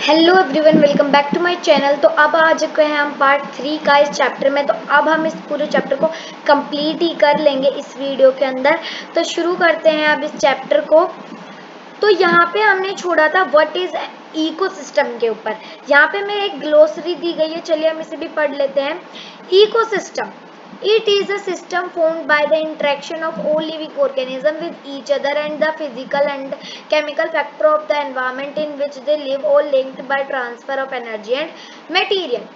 Hello everyone, welcome back to my channel. तो अब आ चुके हैं हम पार्ट 3 का इस चैप्टर में। तो अब हम इस पूरे चैप्टर को कंप्लीट ही कर लेंगे इस वीडियो के अंदर। तो शुरू करते हैं अब इस चैप्टर को। तो यहाँ पे हमने छोड़ा था व्हाट इज इकोसिस्टम के ऊपर। यहाँ पे मैं एक ग्लोसरी दी गई है, चलिए हम इसे भी पढ़ लेते हैं। Ecosystem, it is a system formed by the interaction of all living organisms with each other and the physical and chemical factor of the environment in which they live, all linked by transfer of energy and material।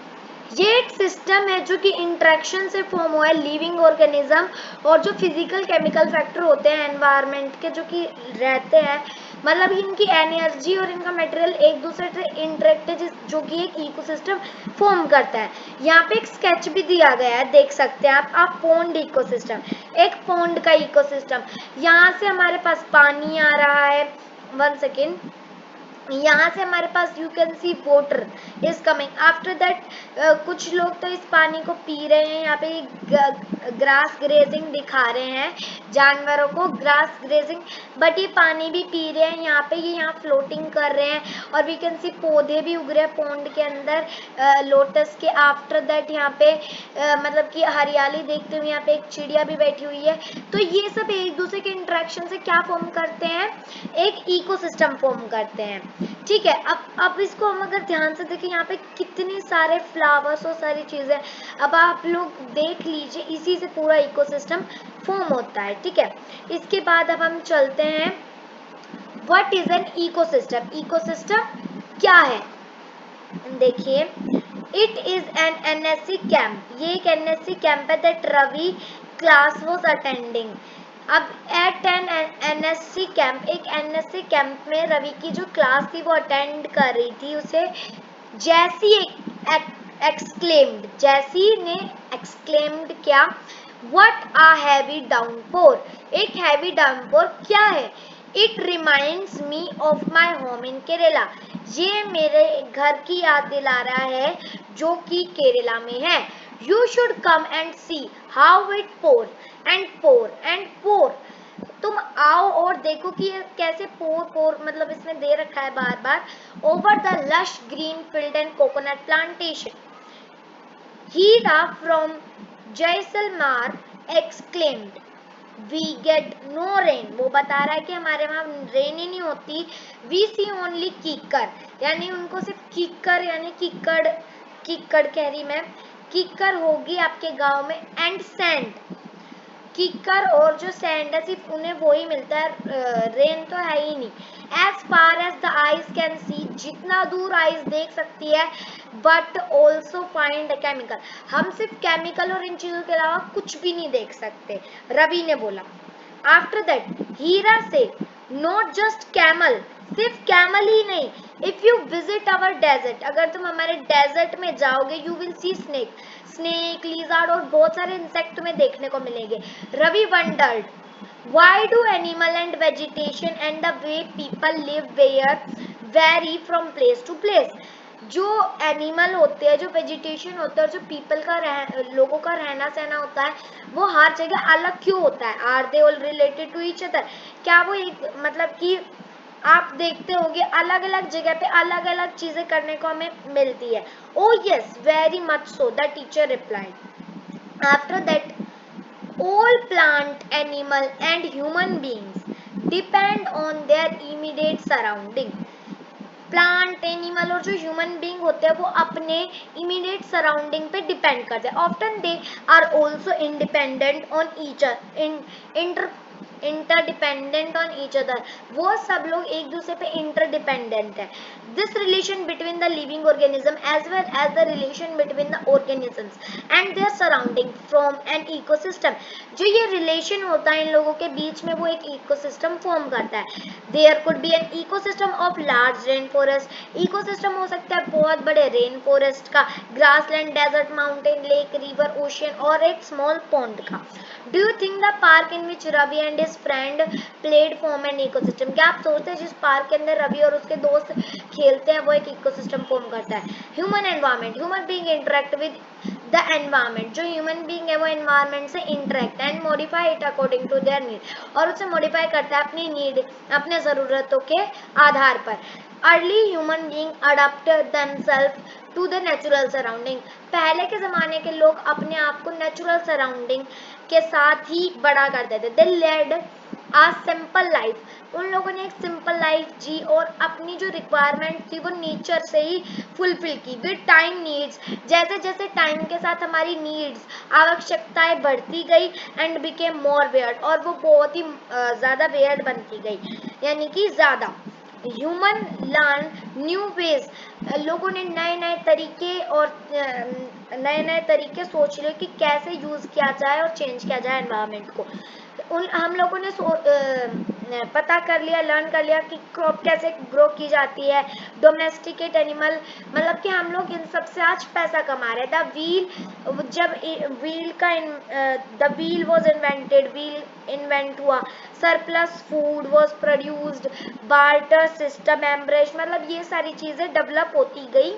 ये एक system है जो कि interaction से form हुआ है living organism और जो फिजिकल केमिकल फैक्टर होते हैं एनवायरनमेंट के, जो कि रहते हैं, मतलब इनकी एनर्जी और इनका मटेरियल एक दूसरे से इंटरेक्ट है, जो कि एक इकोसिस्टम फॉर्म करता है। यहाँ पे एक स्केच भी दिया गया है, देख सकते हैं आप पोंड इकोसिस्टम, एक पोंड का इकोसिस्टम। यहाँ से हमारे पास पानी आ रहा है, 1 सेकेंड, यहाँ से हमारे पास you can see water is coming after that. कुछ लोग तो इस पानी को पी रहे हैं। यहाँ पे ग्रास ग्रेजिंग दिखा रहे हैं, जानवरों को ग्रास ग्रेजिंग, बट ये पानी भी पी रहे हैं। यहाँ पे ये यहाँ फ्लोटिंग कर रहे हैं और वी कैन सी पौधे भी उग रहे हैं पोंड के अंदर लोटस के। आफ्टर दैट यहाँ पे मतलब कि हरियाली देखते हुए यहाँ पे एक चिड़िया भी बैठी हुई है। तो ये सब एक दूसरे के इंटरेक्शन से क्या फॉर्म करते हैं, एक इकोसिस्टम फॉर्म करते हैं। ठीक है, अब इसको हम अगर ध्यान से देखें, यहाँ पे कितने सारे फ्लावर्स और सारी चीजें, अब आप लोग देख लीजिए, इसी से पूरा इकोसिस्टम फॉर्म होता है। ठीक है, इसके बाद अब हम चलते हैं what is an ecosystem. Ecosystem क्या है, देखिए, it is an NSC camp. ये एक एनएससी कैंप है that Ravi class was attending. अब एट एन एनएससी कैंप, एक एनएससी कैंप में रवि की जो क्लास थी वो अटेंड कर रही थी। उसे जैसी एक्सक्लेम्ड, जैसी ने एक्सक्लेम्ड क्या, व्हाट आ हैवी डाउनपोर। एक हैवी डाउनपोर क्या है, it reminds me of my home in Kerala. ये मेरे घर की याद दिला रहा है जो कि केरला में है। You should come and see how it pour and pour and pour. तुम आओ और देखो कि ये कैसे पोर पोर, मतलब इसमें दे रखा है बार बार, over the lush green field and coconut plantation. Heera from Jaisalmer exclaimed, we get no rain. वो बता रहा है कि हमारे वहां रेन ही नहीं होती। वी सी ओनली कीकर, यानी उनको सिर्फ कीकर यानी कीकड़, कीकड़ कह रही मैं, कीकर होगी आपके गांव में, एंड सैंड, कीकर और जो सैंड है सिर्फ उन्हें वो ही मिलता है, रेन तो है ही नहीं। As far as the eyes can see, जितना दूर आइज देख सकती है, बट ऑल्सो फाइंड केमिकल। हम सिर्फ केमिकल और इन चीजों के अलावा कुछ भी नहीं देख सकते, रवि ने बोला। आफ्टर दैट हीरा से, नॉट जस्ट कैमल, सिर्फ कैमल ही नहीं, if you visit our desert, अगर तुम हमारे डेजर्ट में जाओगे, you will see snake, snake, lizard और बहुत सारे इंसेक्ट तुम्हें देखने को मिलेंगे। Ravi wondered, why do animal and vegetation and the way people live where vary from place to place। जो एनिमल होते हैं, जो वेजिटेशन होता है और जो पीपल का लोगों का रहना सहना होता है, वो हर जगह अलग क्यों होता है। Are they all related to each other, क्या वो एक, मतलब कि आप देखते होंगे अलग अलग जगह पे अलग अलग चीजें करने को हमें मिलती है। ओ yes, very much so, the teacher replied. After that all plant, animal and human beings depend on their immediate surrounding। Plant, animal और जो ह्यूमन बीइंग होते हैं वो अपने इमीडिएट सराउंडिंग पे डिपेंड करते हैं। Often they are also independent on each interdependent on each other, वो सब लोग एक दूसरे पे इंटरडिपेंडेंट है। This relation between the living organism as well as the relation between the organisms and their surrounding from an ecosystem. जो ये relation होता है इन लोगों के बीच में, वो एक इकोसिस्टम फॉर्म करता है। There could be an ecosystem of large rain forest. Ecosystem हो सकता है बहुत बड़े रेन फॉरेस्ट का, grassland, desert, mountain, lake, river, ocean और एक स्मॉल पॉन्ड का। Do you think the park in which Ravi and his friend played form an ecosystem. क्या आप सोचते हैं जिस पार्क के अंदर रवि और उसके दोस्त खेलते हैं वो एक इकोसिस्टम फॉर्म करता है। Human environment, human being interact with the environment, जो ह्यूमन बीइंग है वो एनवायरमेंट से interact and modify it according to their need, और उसे मॉडिफाई करता है अपनी नीड, अपने ज़रूरतों के आधार पर। Early human being adopted themself to the natural surrounding, पहले के ज़माने के लोग अपने आप को नेचुरल सराउंडिंग के साथ ही बड़ा करते थे। दे लेड आ सिंपल लाइफ, उन लोगों ने एक सिंपल लाइफ जी और अपनी जो रिक्वायरमेंट थी वो नेचर से ही फुलफिल की। विद टाइम नीड्स, जैसे जैसे टाइम के साथ हमारी नीड्स, आवश्यकताएं बढ़ती गई एंड बिकेम मोर वेयर्ड, और वो बहुत ही ज़्यादा वेयर्ड बनती गई, यानी कि ज़्यादा। ह्यूमन लर्न न्यू वेज, लोगों ने नए नए तरीके और नए नए तरीके सोच लिए कि कैसे यूज़ किया जाए और चेंज किया जाए एनवायरनमेंट को। हम लोगों ने पता कर लिया, लर्न कर लिया कि क्रॉप कैसे ग्रो की जाती है, डोमेस्टिकेट एनिमल, मतलब कि हम लोग इन सब से आज पैसा कमा रहे हैं। द व्हील, जब व्हील का the wheel was invented, wheel invent हुआ, surplus food was produced, barter system embraced, मतलब ये सारी चीज़ें डेवलप होती गई।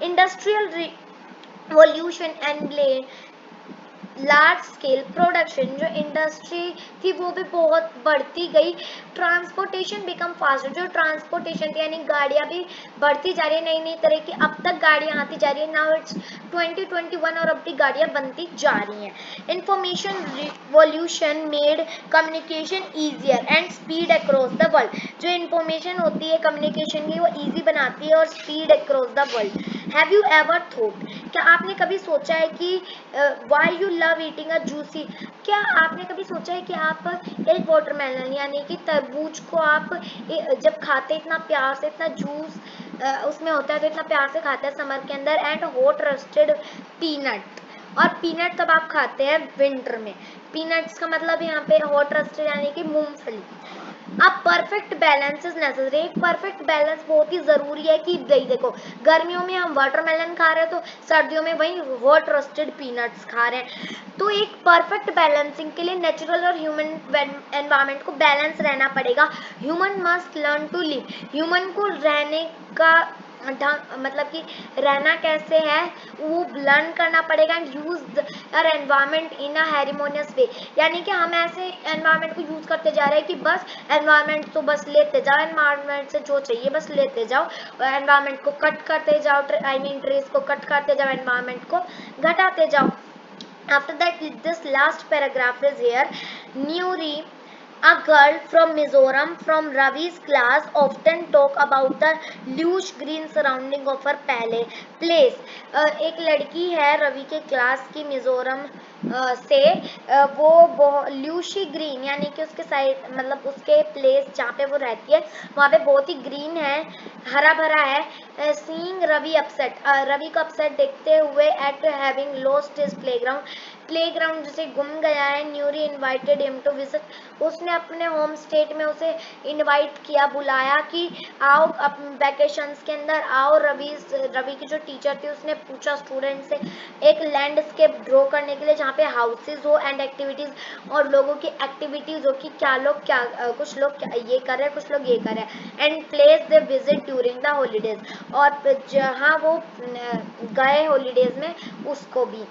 Industrial revolution and large scale production, जो इंडस्ट्री थी वो भी बहुत बढ़ती गई। ट्रांसपोर्टेशन बिकम फास्ट, जो ट्रांसपोर्टेशन थी यानी गाड़ियाँ भी बढ़ती जा रही है, नई नई तरह की अब तक गाड़ियाँ आती जा रही है। नाउ इट्स 2021 और अब भी गाड़ियाँ बनती जा रही हैं। Information revolution made communication easier and speed across the world, जो इंफॉर्मेशन होती है कम्युनिकेशन की वो ईजी बनाती है और speed across the world. Have you ever thought, क्या आपने कभी सोचा है कि why you love eating a juicy, क्या आपने कभी सोचा है कि आप एक वाटरमेलन यानी कि तरबूज को आप जब खाते इतना प्यार से, इतना जूस उसमें होता है तो इतना प्यार से खाते हैं समर के अंदर, एंड हॉट रोस्टेड पीनट, और पीनट तब आप खाते हैं विंटर में। पीनट्स का मतलब यहाँ पे हॉट रोस्टेड यानी कि मूंगफली। अब परफेक्ट बैलेंस इज नेसेसरी, एक परफेक्ट बैलेंस बहुत ही जरूरी है कि देखो गर्मियों में हम वाटरमेलन खा रहे हैं तो सर्दियों में वही हॉट रोस्टेड पीनट्स खा रहे हैं। तो एक परफेक्ट बैलेंसिंग के लिए नेचुरल और ह्यूमन एनवायरनमेंट को बैलेंस रहना पड़ेगा। Human must learn to live, human को रहने का मतलब कि रहना कैसे है वो लर्न करना पड़ेगा। And use our environment in a harmonious way, यानी कि हम ऐसे एनवायरनमेंट को यूज करते जा रहे हैं कि बस एनवायरनमेंट तो बस लेते जाओ, एनवायरनमेंट से जो चाहिए बस लेते जाओ, एनवायरनमेंट को कट करते जाओ, आई मीन ट्रीज को कट करते जाओ, एनवायरनमेंट को घटाते जाओ। After that, this last paragraph is here. Nuri, a girl from Mizoram from Ravi's class, often talk about the lush green surrounding of her place. एक लड़की है रवि के क्लास की मिजोरम से, वो ल्यूशी ग्रीन यानी कि उसके साइड मतलब उसके प्लेस जहाँ पे वो रहती है वहाँ पे बहुत ही ग्रीन है, हरा भरा है। सीइंग रवि अपसेट, रवि को अपसेट देखते हुए eight having lost his playground जैसे गुम गया है। न्यूरी इनवाइटेड हिम टू विजिट, उसने अपने होम स्टेट में उसे इनवाइट किया, बुलाया कि आओ वैकेशंस के अंदर आओ। रवि की जो टीचर थी उसने पूछा स्टूडेंट से एक लैंडस्केप ड्रॉ करने के लिए जहाँ पे हाउसेज हो एंड एक्टिविटीज और लोगों की एक्टिविटीज हो कि क्या लोग क्या कुछ लोग ये कर रहे हैं कुछ लोग ये कर रहे हैं। And place they visit during the holidays, और जहाँ वो गए हॉलीडेज में उसको भी।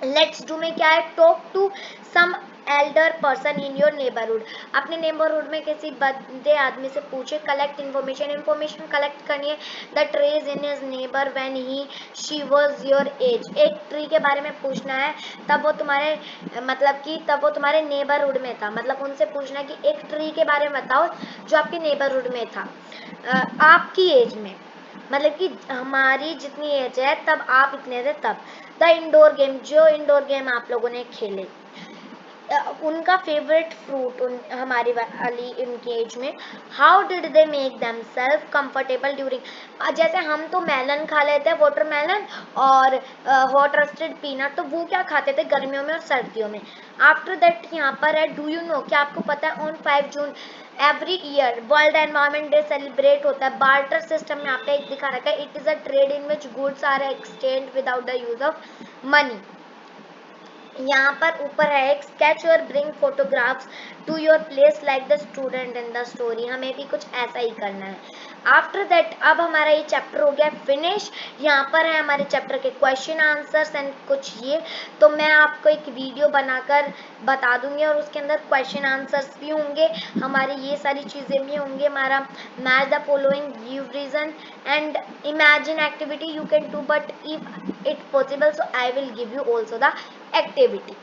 लेट्स डू में क्या है, talk to some elder person in your neighbourhood, अपने नेबरहुड में किसी बड़े आदमी से पूछे। कलेक्ट इन्फॉर्मेशन कलेक्ट करनी है। The trees in his neighbour when he she was your age, एक ट्री के बारे में पूछना है तब वो तुम्हारे मतलब कि तब वो तुम्हारे नेबरहुड में था, मतलब उनसे पूछना कि एक ट्री के बारे में बताओ जो आपके नेबरहुड में था आपकी एज में, मतलब कि हमारी जितनी एज है तब आप इतने थे तब। द इंडोर गेम, जो इंडोर गेम आप लोगों ने खेले, उनका फेवरेट फ्रूट हमारी वाली इनकी एज में। How did they make them self comfortable during, जैसे हम तो मेलन खा लेते हैं वाटरमेलन और हॉट रोस्टेड पीनट, तो वो क्या खाते थे गर्मियों में और सर्दियों में। आफ्टर दैट यहाँ पर है डू यू नो, क्या आपको पता है on 5 June every year world environment day celebrate होता है। बार्टर सिस्टम यहाँ पे दिखा रखा है, it is a trade in which goods are exchange without the use of money. यहाँ पर ऊपर है एक स्केच और bring photographs to your place like the student in the story. हमें भी कुछ ऐसा ही करना है। आफ्टर दैट अब हमारा ये चैप्टर हो गया फिनिश। यहाँ पर है हमारे चैप्टर के क्वेश्चन आंसर्स एंड कुछ ये, तो मैं आपको एक वीडियो बनाकर बता दूंगी और उसके अंदर क्वेश्चन आंसर्स भी होंगे, हमारी ये सारी चीज़ें भी होंगी। हमारा match the following, give reason and imagine activity you can do but if it possible so I will give you also the activity.